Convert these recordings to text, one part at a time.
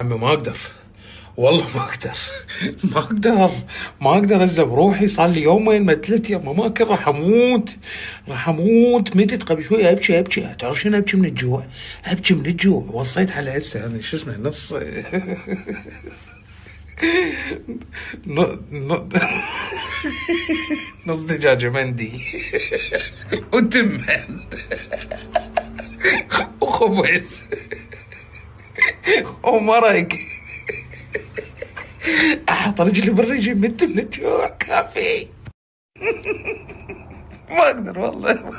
عمي ما اقدر، والله ما اقدر. ما اقدر ازب روحي، صار لي يومين ما اكلت يما، ما اكل، راح اموت متت. قبل شوي ابكي تعرف شنو؟ ابكي من الجوع. وصيت على هسه انا شو اسمه نص ن- نص دجاجه مندي وتمن وخبز ومرق. احط رجلي بالرجل مت من الجوع كافي. ما اقدر والله.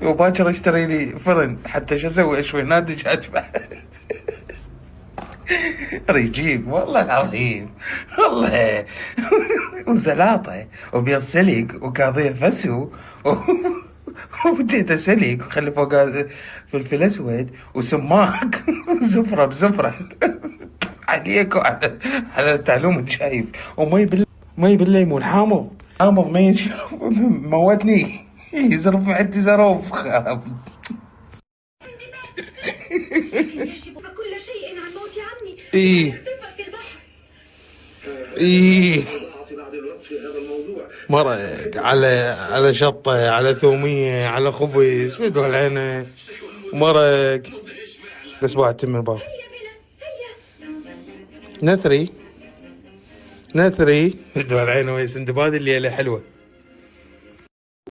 وباكر اشتري لي فرن حتى شو اسوي، اشوي هنا دجاج بعد. رجيم والله العظيم، والله. وسلاطه وبيض سلق وكاظيه فسو وبديت سلق وخلي فوقها فلفل اسود وسماق وزفره بزفره. عليك على تعلوم شايف. مي بالليمون حامض مي موتني. يزرف معدتي زروف خرب. كل شيء عن موت عمي. ايه في البحر. ايه مرق على شطه، على ثوميه، على خبز فدوى العين ومرق. بس بعد تم الباب. نثري فدوى العين ويا سندباد الليله حلوه.